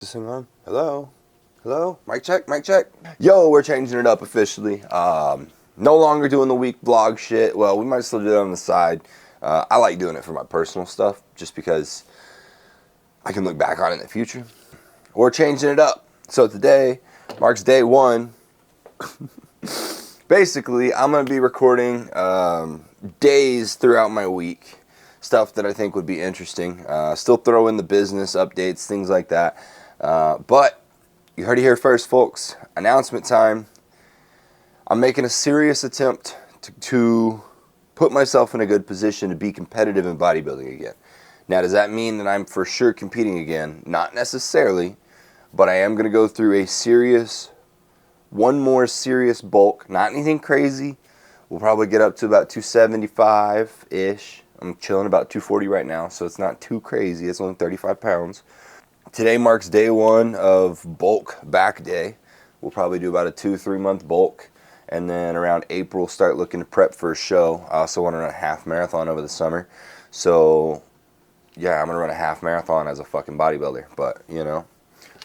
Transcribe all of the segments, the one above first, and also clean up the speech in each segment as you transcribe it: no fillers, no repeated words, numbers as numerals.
This thing on? Hello? Hello? Mic check, mic check. Yo, we're changing it up officially. No longer doing the week vlog shit. Well, we might still do it on the side. I like doing it for my personal stuff just because I can look back on it in the future. We're changing it up. So today marks day one. Basically, I'm going to be recording days throughout my week. Stuff that I think would be interesting. Still throw in the business updates, things like that. But you heard it here first, folks. Announcement time. I'm making a serious attempt to put myself in a good position to be competitive in bodybuilding again. Now, does that mean that I'm for sure competing again? Not necessarily, but I am going to go through one more serious bulk. Not anything crazy. We'll probably get up to about 275-ish. I'm chilling about 240 right now, so it's not too crazy. It's only 35 pounds. Today marks day one of bulk back day. We'll probably do about a 2-3 month bulk. And then around April, start looking to prep for a show. I also want to run a half marathon over the summer. So, yeah, I'm going to run a half marathon as a fucking bodybuilder. But, you know,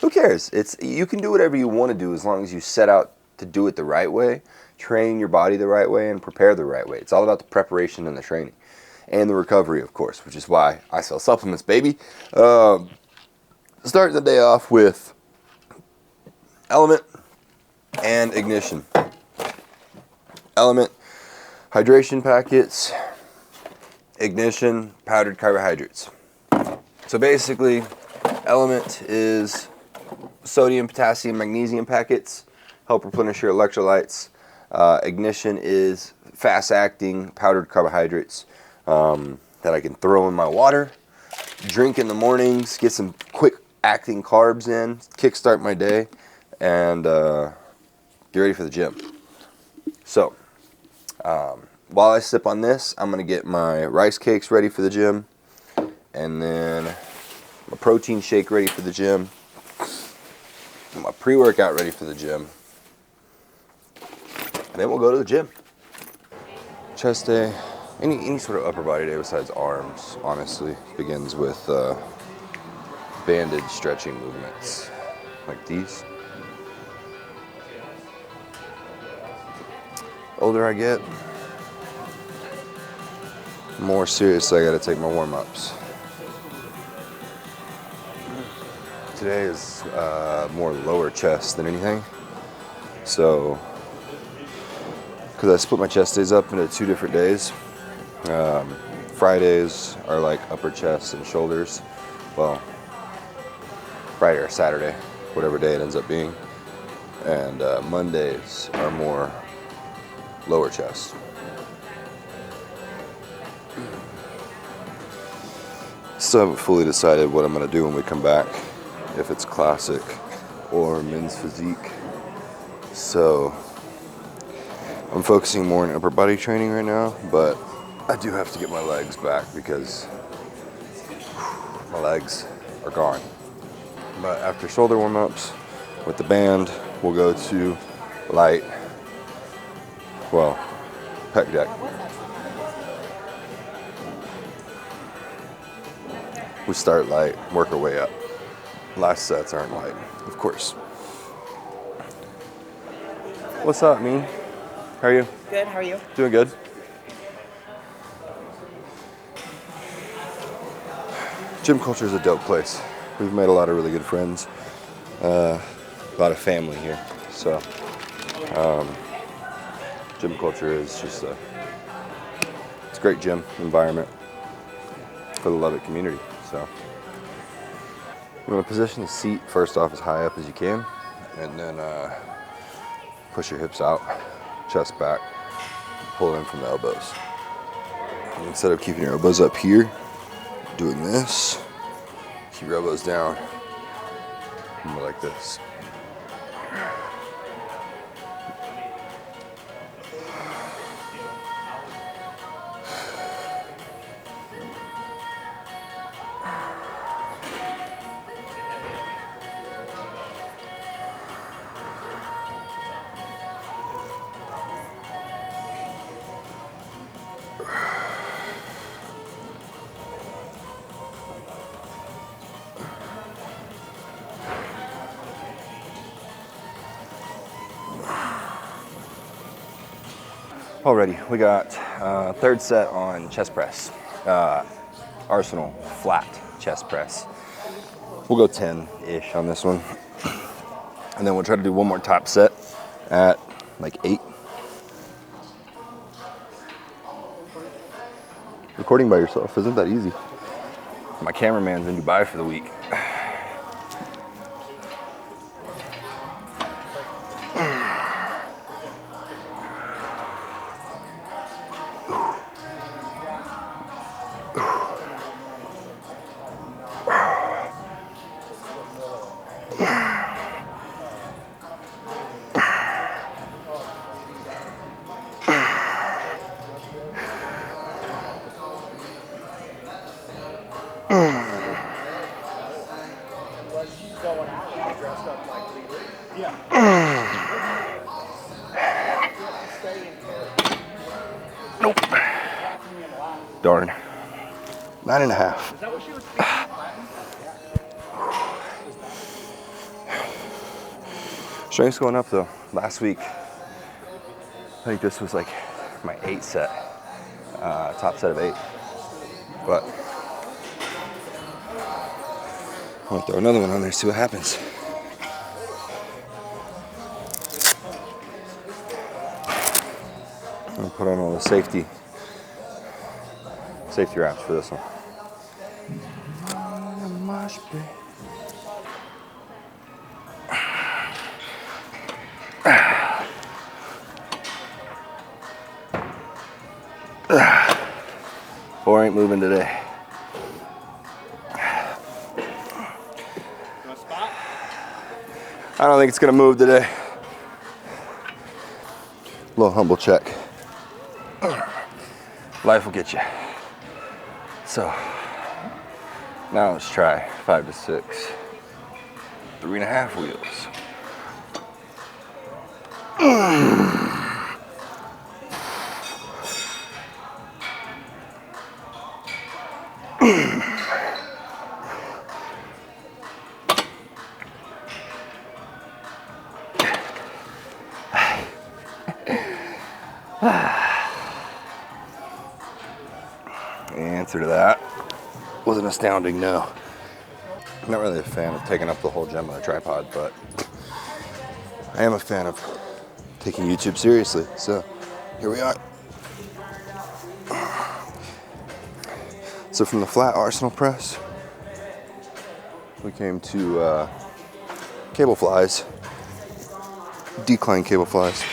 who cares? You can do whatever you want to do as long as you set out to do it the right way, train your body the right way, and prepare the right way. It's all about the preparation and the training. And the recovery, of course, which is why I sell supplements, baby. Starting the day off with Element and Ignition. Element, hydration packets. Ignition, powdered carbohydrates. So basically, Element is sodium, potassium, magnesium packets. Help replenish your electrolytes. Ignition is fast-acting powdered carbohydrates. That I can throw in my water, drink in the mornings, get some quick acting carbs in, kickstart my day, and get ready for the gym. So, while I sip on this, I'm going to get my rice cakes ready for the gym, and then my protein shake ready for the gym, and my pre-workout ready for the gym, and then we'll go to the gym. Chest day. Any sort of upper body day besides arms, honestly, begins with banded stretching movements like these. Older I get, more seriously I gotta take my warm-ups. Today is more lower chest than anything. So, because I split my chest days up into 2 different days. Fridays are like upper chest and shoulders. Well, Friday or Saturday, whatever day it ends up being. And Mondays are more lower chest. Still haven't fully decided what I'm going to do when we come back. If it's classic or men's physique. So, I'm focusing more on upper body training right now, but I do have to get my legs back because my legs are gone. But after shoulder warm-ups with the band, we'll go to light, pec deck. We start light, work our way up. Last sets aren't light, of course. What's up, Mean? How are you? Good, how are you? Doing good. Gym culture is a dope place. We've made a lot of really good friends. A lot of family here. So, gym culture is just it's a great gym environment for the Lubbock community. So, you want to position the seat first off as high up as you can, and then push your hips out, chest back, pull in from the elbows. And instead of keeping your elbows up here, doing this, keep your elbows down, more like this. Alrighty, we got third set on chest press. Arsenal flat chest press. We'll go 10-ish on this one. And then we'll try to do one more top set at like 8. Recording by yourself isn't that easy. My cameraman's in Dubai for the week. Nope. Darn. 9.5. Strength's going up though. Last week, I think this was like my 8 set, top set of 8. But I'll throw another one on there, see what happens. I'm gonna put on all the safety wraps for this one. Or ain't moving today. I don't think it's gonna move today. Little humble check. Life will get you. So now let's try 5 to 6, 3.5 wheels. The answer to that was an astounding no. I'm not really a fan of taking up the whole gym on a tripod, but I am a fan of taking YouTube seriously, so here we are. So from the flat Arsenal press, we came to cable flies, decline cable flies.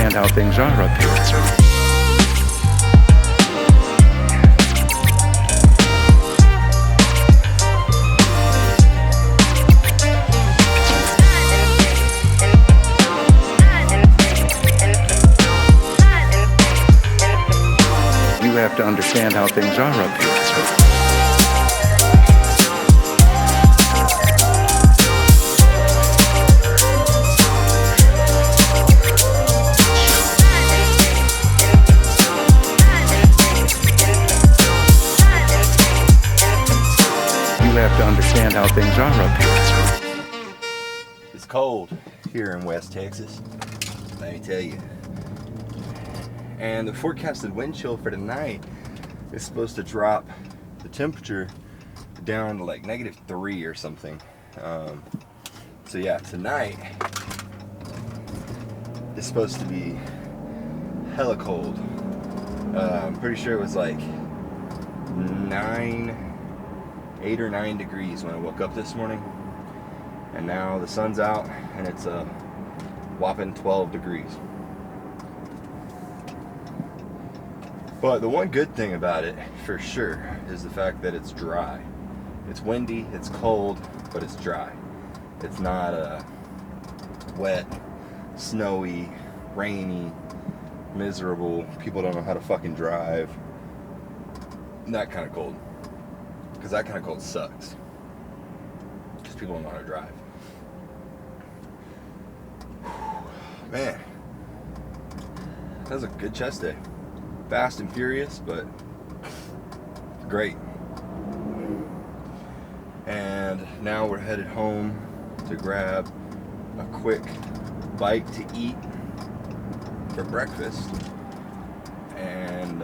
understand how things are up here. You have to understand how things are up here. You have to understand how things are up here. It's cold here in West Texas, let me tell you. And the forecasted wind chill for tonight is supposed to drop the temperature down to like -3 or something. So yeah, tonight is supposed to be hella cold. I'm pretty sure it was like 8 or 9 degrees when I woke up this morning. And now the sun's out and it's a whopping 12 degrees. But the one good thing about it, for sure, is the fact that it's dry. It's windy, it's cold, but it's dry. It's not wet, snowy, rainy, miserable, people don't know how to fucking drive. That kind of cold. Because that kind of cold sucks. Because people don't know how to drive. Man, that was a good chest day. Fast and furious, but great. And now we're headed home to grab a quick bite to eat for breakfast. And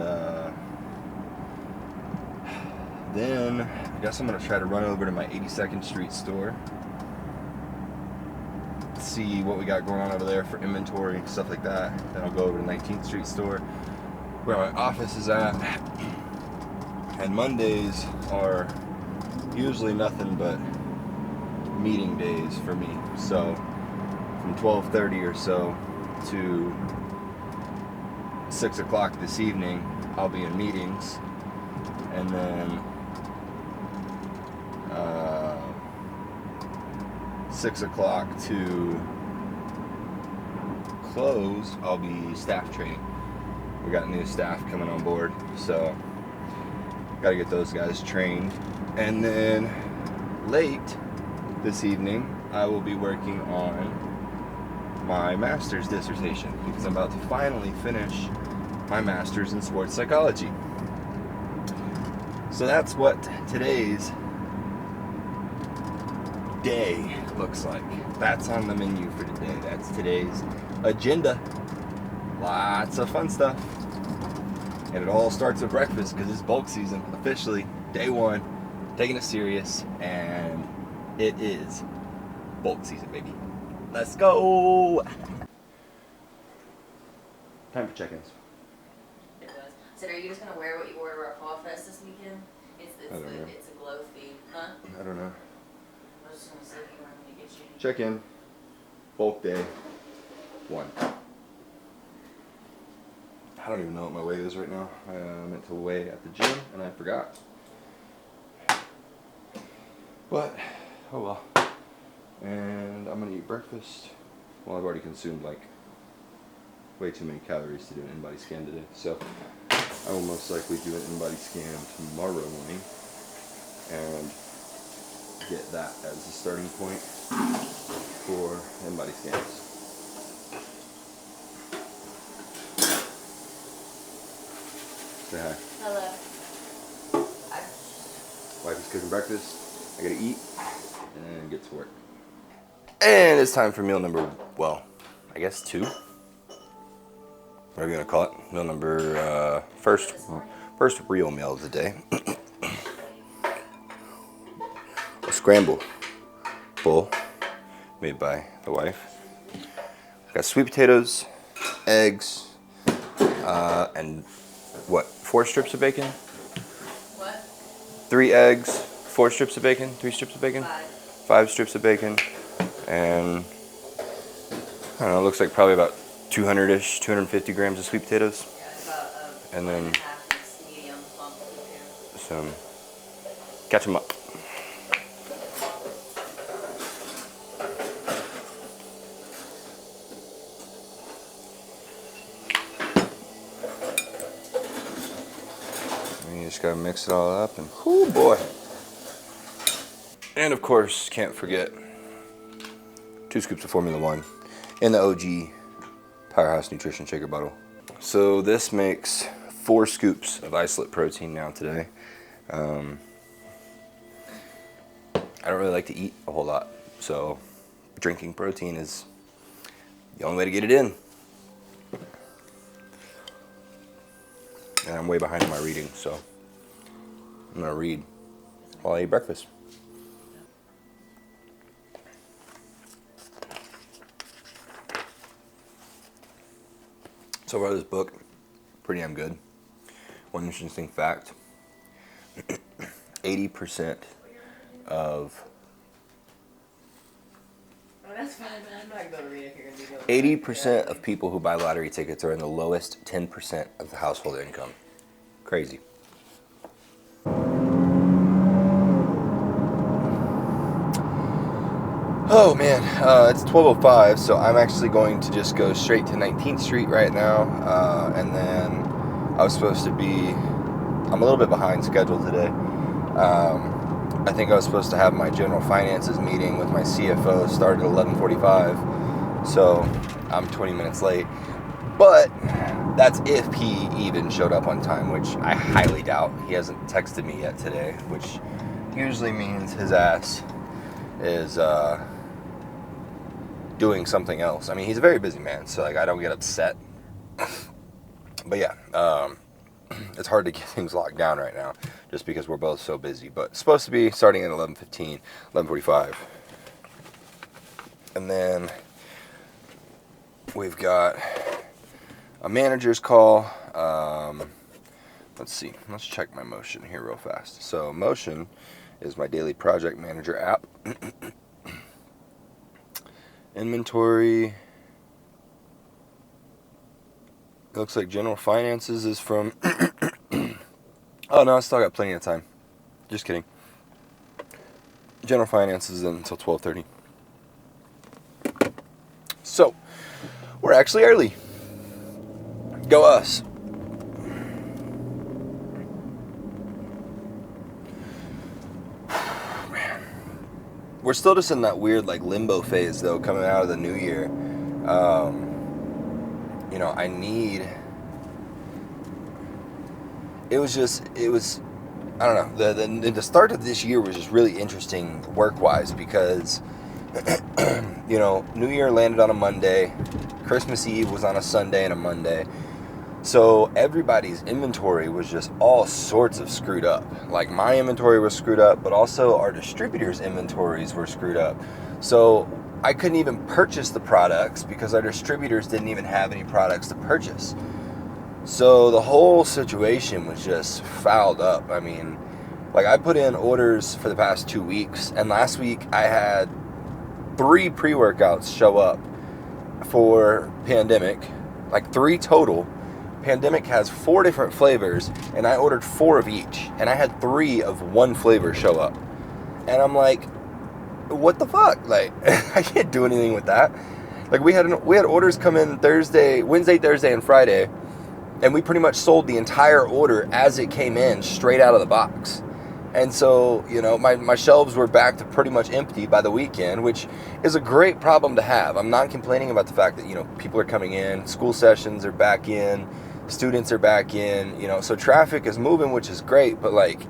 then I guess I'm gonna try to run over to my 82nd Street store, see what we got going on over there for inventory, stuff like that. Then I'll go over to 19th Street store, where my office is at. And Mondays are usually nothing but meeting days for me. So from 12:30 or so to 6 o'clock this evening, I'll be in meetings. And then 6 o'clock to close, I'll be staff training. We got new staff coming on board, so got to get those guys trained. And then late this evening, I will be working on my master's dissertation because I'm about to finally finish my master's in sports psychology. So that's what today's day looks like. That's on the menu for today. That's today's agenda. Lots of fun stuff. And it all starts with breakfast because it's bulk season. Officially, day one, taking it serious, and it is bulk season, baby. Let's go! Time for check-ins. It was. So are you just gonna wear what you wore to our Fall Fest this weekend? It's I don't know. it's a glow theme, huh? I don't know. I was just gonna say if you wanted me to get you. Check-in. Bulk day 1. I don't even know what my weight is right now. I meant to weigh at the gym and I forgot. But, oh well. And I'm gonna eat breakfast. Well, I've already consumed like way too many calories to do an in-body scan today. So I will most likely do an in-body scan tomorrow morning and get that as the starting point for in-body scans. Say hi. Hello. Wife is cooking breakfast. I gotta eat and get to work. And it's time for meal number, well, I guess 2. What are we gonna call it? Meal number, first real meal of the day. A scramble bowl made by the wife. Got sweet potatoes, eggs, and what? 4 strips of bacon? What? 3 eggs, 4 strips of bacon, 3 strips of bacon? 5. 5 strips of bacon, and I don't know, it looks like probably about 200-ish, 250 grams of sweet potatoes. Yeah, it's about And then half this medium lump of potato. some catch 'em up. And you just gotta mix it all up, and oh boy. And of course, can't forget 2 scoops of Formula One in the OG Powerhouse Nutrition Shaker bottle. So this makes 4 scoops of isolate protein now today. I don't really like to eat a whole lot, so drinking protein is the only way to get it in. And I'm way behind in my reading, so I'm gonna read while I eat breakfast. So far, this book, pretty damn good. One interesting fact, 80% of Oh, that's fine, man. I'm not going to read it if you're going to be doing 80% of people who buy lottery tickets are in the lowest 10% of the household income. Crazy. Oh man, it's 12:05, so I'm actually going to just go straight to 19th Street right now, and then I was supposed to be, I'm a little bit behind schedule today. I think I was supposed to have my general finances meeting with my CFO start at 11:45, so I'm 20 minutes late. But that's if he even showed up on time, which I highly doubt. He hasn't texted me yet today, which usually means his ass is doing something else. I mean, he's a very busy man, so like I don't get upset. But yeah, it's hard to get things locked down right now just because we're both so busy. But it's supposed to be starting at 11:15, 11:45. And then we've got a manager's call. Let's see. Let's check my Motion here real fast. So Motion is my daily project manager app. Inventory. It looks like general finances is from oh no, I still got plenty of time. Just kidding. General finances until 12:30. So we're actually early. Go us. We're still just in that weird like limbo phase though, coming out of the new year. You know, it was I don't know, the start of this year was just really interesting work-wise because you know, New Year landed on a Monday, Christmas Eve was on a Sunday and a Monday. So everybody's inventory was just all sorts of screwed up. Like my inventory was screwed up, but also our distributors' inventories were screwed up. So I couldn't even purchase the products because our distributors didn't even have any products to purchase. So the whole situation was just fouled up. I mean, like I put in orders for the past 2 weeks, and last week I had 3 pre-workouts show up for Pandemic, like 3 total. Pandemic has 4 different flavors, and I ordered 4 of each, and I had 3 of one flavor show up. And I'm like, what the fuck? Like, I can't do anything with that. Like, we had orders come in Wednesday, Thursday, and Friday, and we pretty much sold the entire order as it came in, straight out of the box. And so, you know, my shelves were back to pretty much empty by the weekend, which is a great problem to have. I'm not complaining about the fact that, you know, people are coming in, school sessions are back in, students are back in, you know, so traffic is moving, which is great, but like,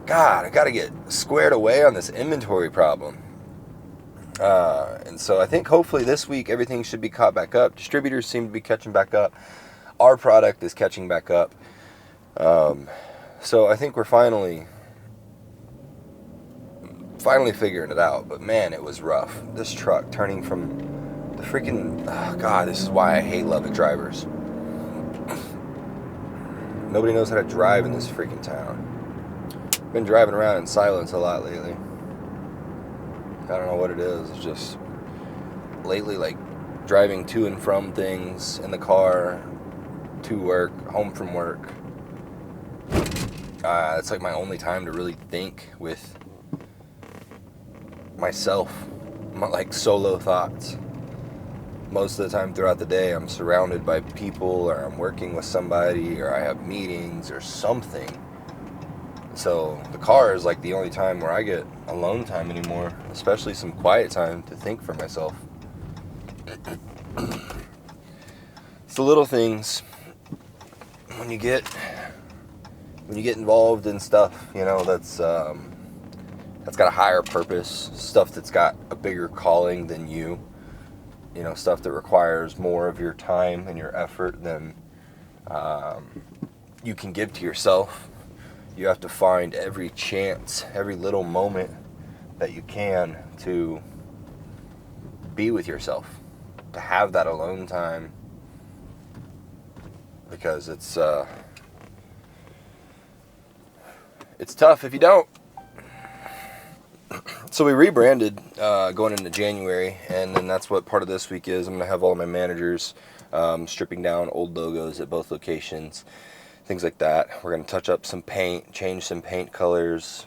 God, I got to get squared away on this inventory problem. And so I think hopefully this week everything should be caught back up. Distributors seem to be catching back up. Our product is catching back up. So I think we're finally figuring it out. But man, it was rough. This truck turning from the freaking, oh God, this is why I hate Lubbock drivers. Nobody knows how to drive in this freaking town. Been driving around in silence a lot lately. I don't know what it is. It's just lately, like, driving to and from things in the car, to work, home from work. It's like my only time to really think with myself, like solo thoughts. Most of the time throughout the day, I'm surrounded by people, or I'm working with somebody, or I have meetings or something. So the car is like the only time where I get alone time anymore, especially some quiet time to think for myself. It's the little things when you get involved in stuff, you know, that's got a higher purpose, stuff that's got a bigger calling than you, you know, stuff that requires more of your time and your effort than you can give to yourself. You have to find every chance, every little moment that you can to be with yourself, to have that alone time, because it's tough if you don't. So we rebranded going into January, and then that's what part of this week is. I'm going to have all of my managers stripping down old logos at both locations, things like that. We're going to touch up some paint, change some paint colors,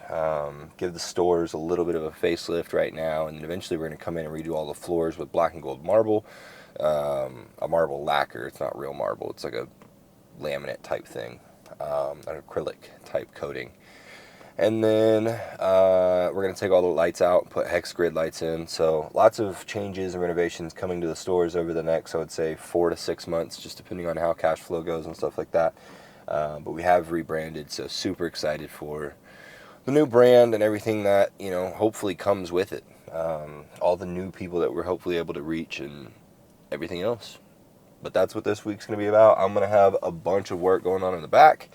give the stores a little bit of a facelift right now, and then eventually we're going to come in and redo all the floors with black and gold marble, a marble lacquer. It's not real marble. It's like a laminate type thing, an acrylic type coating. And then we're going to take all the lights out and put hex grid lights in. So lots of changes and renovations coming to the stores over the next, I would say, 4 to 6 months, just depending on how cash flow goes and stuff like that. But we have rebranded, so super excited for the new brand and everything that, you know, hopefully comes with it. All the new people that we're hopefully able to reach and everything else. But that's what this week's going to be about. I'm going to have a bunch of work going on in the back.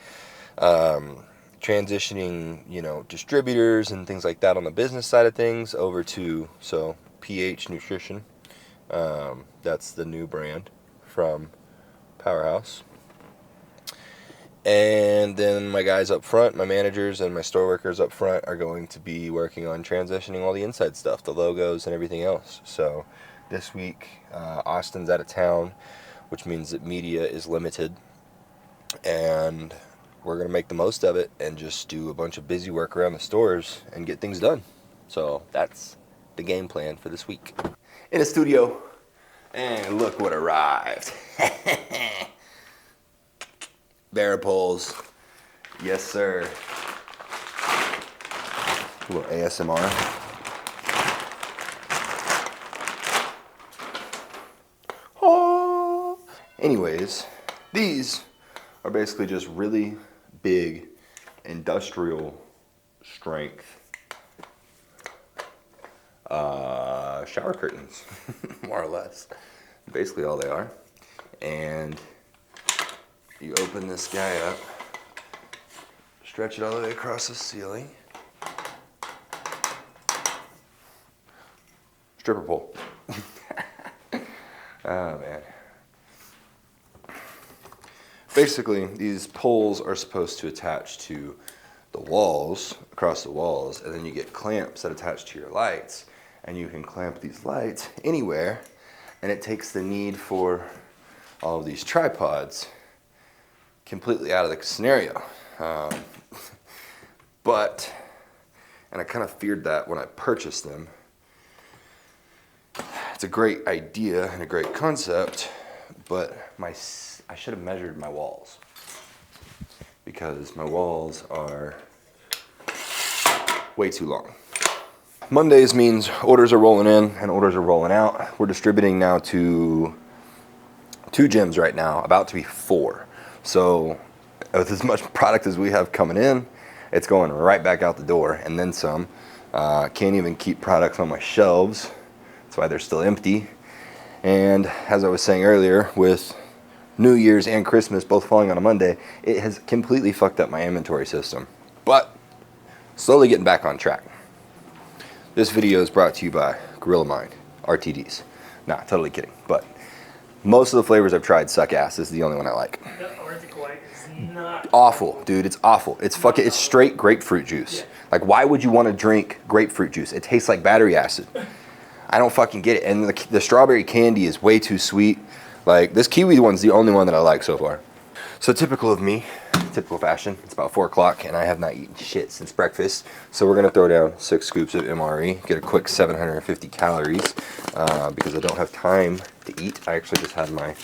Transitioning, you know, distributors and things like that on the business side of things over to, so PH Nutrition. That's the new brand from Powerhouse. And then my guys up front, my managers and my store workers up front are going to be working on transitioning all the inside stuff, the logos and everything else. So this week, Austin's out of town, which means that media is limited. And we're going to make the most of it and just do a bunch of busy work around the stores and get things done. So that's the game plan for this week. In the studio, and look what arrived. Varipoles. Yes, sir. A little ASMR. Oh. Anyways, these are basically just really big industrial strength shower curtains, more or less. Basically all they are. And you open this guy up, stretch it all the way across the ceiling. Stripper pole. Oh man. Basically, these poles are supposed to attach to the walls, across the walls, and then you get clamps that attach to your lights, and you can clamp these lights anywhere, and it takes the need for all of these tripods completely out of the scenario. But, and I kind of feared that when I purchased them. It's a great idea and a great concept, but I should have measured my walls, because my walls are way too long. Mondays means orders are rolling in and orders are rolling out. We're distributing now to 2 gyms right now, about to be 4. So with as much product as we have coming in, it's going right back out the door and then some. Can't even keep products on my shelves. That's why they're still empty. And as I was saying earlier, with New Year's and Christmas both falling on a Monday, it has completely fucked up my inventory system. But slowly getting back on track. This video is brought to you by Gorilla Mind, RTDs. Nah, totally kidding. But most of the flavors I've tried suck ass. This is the only one I like. The Arctic White is not Awful, dude. It's awful. It's fucking. It's straight grapefruit juice. Yeah. Like, why would you want to drink grapefruit juice? It tastes like battery acid. I don't fucking get it. And the strawberry candy is way too sweet. Like, this kiwi one's the only one that I like so far. So typical of me, typical fashion, it's about 4 o'clock and I have not eaten shit since breakfast. So we're gonna throw down 6 scoops of MRE, get a quick 750 calories because I don't have time to eat. I actually just had my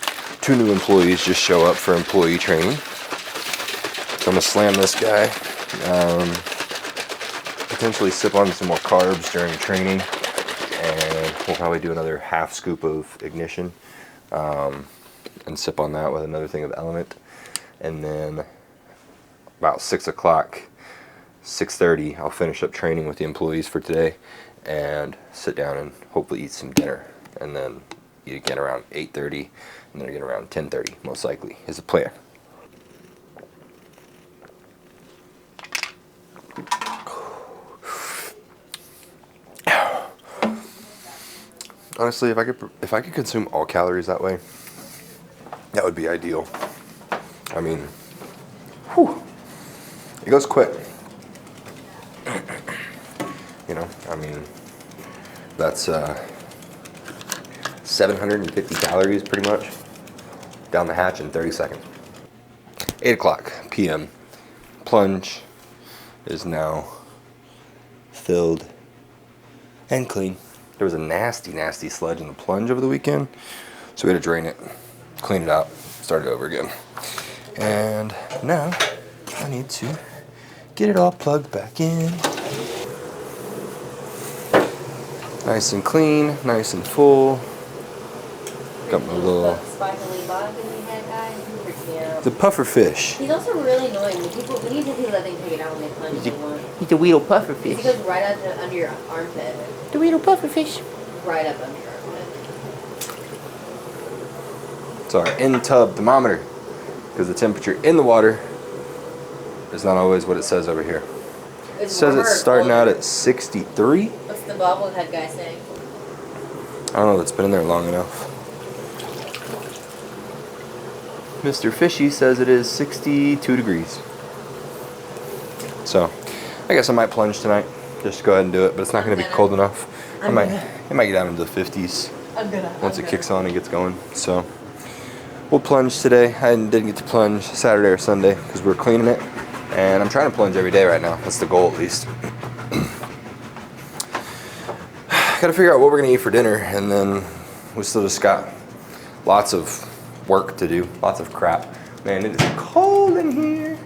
2 new employees just show up for employee training. So I'm gonna slam this guy. Potentially sip on some more carbs during training. And we'll probably do another half scoop of ignition. And sip on that with another thing of Element. And then about 6 o'clock, 6:30, I'll finish up training with the employees for today and sit down and hopefully eat some dinner. And then eat again around 8:30 and then again around 10:30, most likely, is the plan. Honestly, if I could consume all calories that way, that would be ideal. I mean, whew, it goes quick. You know, I mean, that's 750 calories pretty much down the hatch in 30 seconds. 8 o'clock p.m. Plunge is now filled and clean. There was a nasty, nasty sludge in the plunge over the weekend, so we had to drain it, clean it out, start it over again. And now I need to get it all plugged back in. Nice and clean, nice and full. Got my little... Sparkly bug that we had, guys. Super cute. The puffer fish. He's also really annoying. We need to let them take it out when they plunge if they want. He's the weedle puffer fish. He goes right up under your armpit. The weedle puffer fish. Right up under your armpit. It's our in-tub thermometer, because the temperature in the water is not always what it says over here. It says it's starting out at 63. What's the bobblehead guy saying? I don't know, it's been in there long enough. Mr. Fishy says it is 62 degrees. So, I guess I might plunge tonight. Just go ahead and do it, but it's not going to be cold enough. It might get down into the 50s once it kicks on and gets going. So, we'll plunge today. I didn't get to plunge Saturday or Sunday because we were cleaning it. And I'm trying to plunge every day right now. That's the goal, at least. Gotta figure out what we're gonna eat for dinner, and then we still just got lots of work to do, lots of crap. Man, it is cold in here.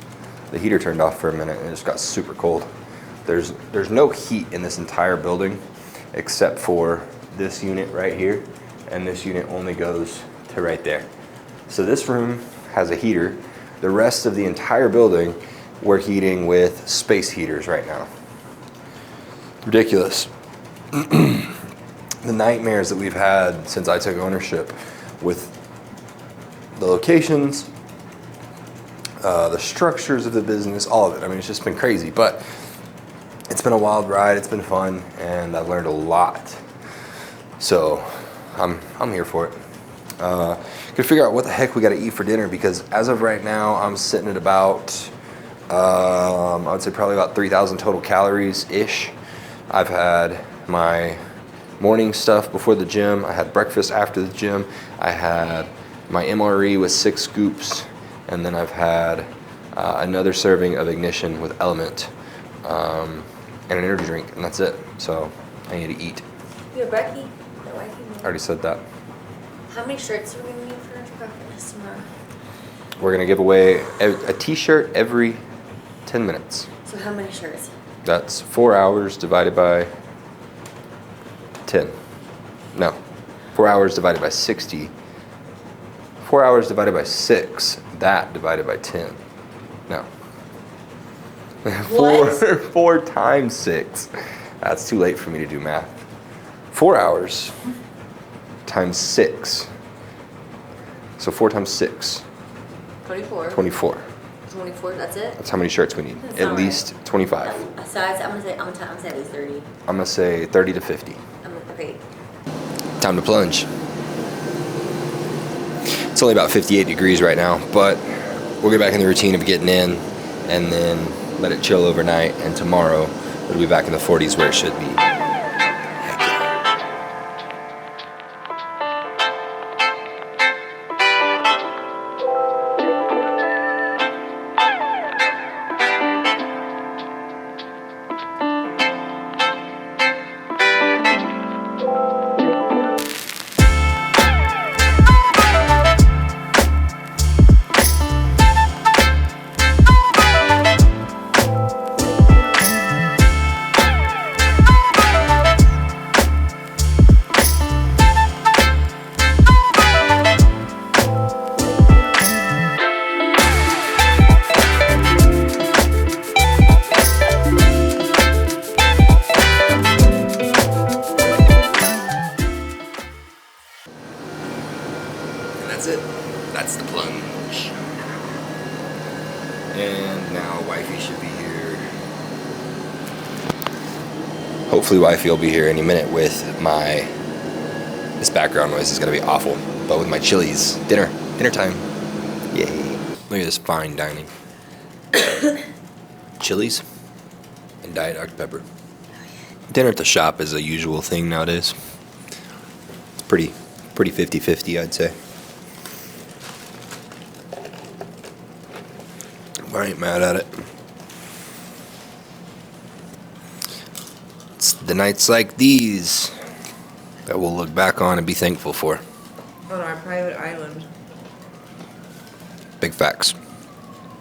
The heater turned off for a minute and it just got super cold. There's no heat in this entire building except for this unit right here, and this unit only goes to right there. So this room has a heater. The rest of the entire building, we're heating with space heaters right now. Ridiculous. The nightmares that we've had since I took ownership with the locations, the structures of the business, all of it. I mean, it's just been crazy, but it's been a wild ride. It's been fun, and I've learned a lot. So I'm here for it. Gotta figure out what the heck we gotta eat for dinner, because as of right now, I'm sitting at about, I would say probably about 3,000 total calories-ish. I've had my morning stuff before the gym. I had breakfast after the gym. I had my MRE with 6 scoops, and then I've had another serving of Ignition with Element and an energy drink, and that's it. So I need to eat. You have brekkie? I already said that. How many shirts are we going to need for breakfast tomorrow? We're going to give away a t-shirt every 10 minutes. So how many shirts? That's 4 hours divided by 10. No, 4 hours divided by 60. 4 hours divided by 6. That divided by 10. No. What? 4 times 6. That's too late for me to do math. 4 hours times 6. So 4 times 6. 24. 24. 24, that's it? That's how many shirts we need. That's At all least 25. So I'm gonna say at least 30. I'm gonna say 30 to 50. Okay. Time to plunge. It's only about 58 degrees right now, but we'll get back in the routine of getting in and then let it chill overnight, and tomorrow it'll be back in the 40s where it should be. And now wifey should be here. Hopefully wifey will be here any minute with my... This background noise is going to be awful. But with my Chili's. Dinner time. Yay. Look at this fine dining. Chili's and Diet Dr. Pepper. Dinner at the shop is a usual thing nowadays. It's pretty 50-50, I'd say. I ain't mad at it. It's the nights like these that we'll look back on and be thankful for. On our private island. Big facts.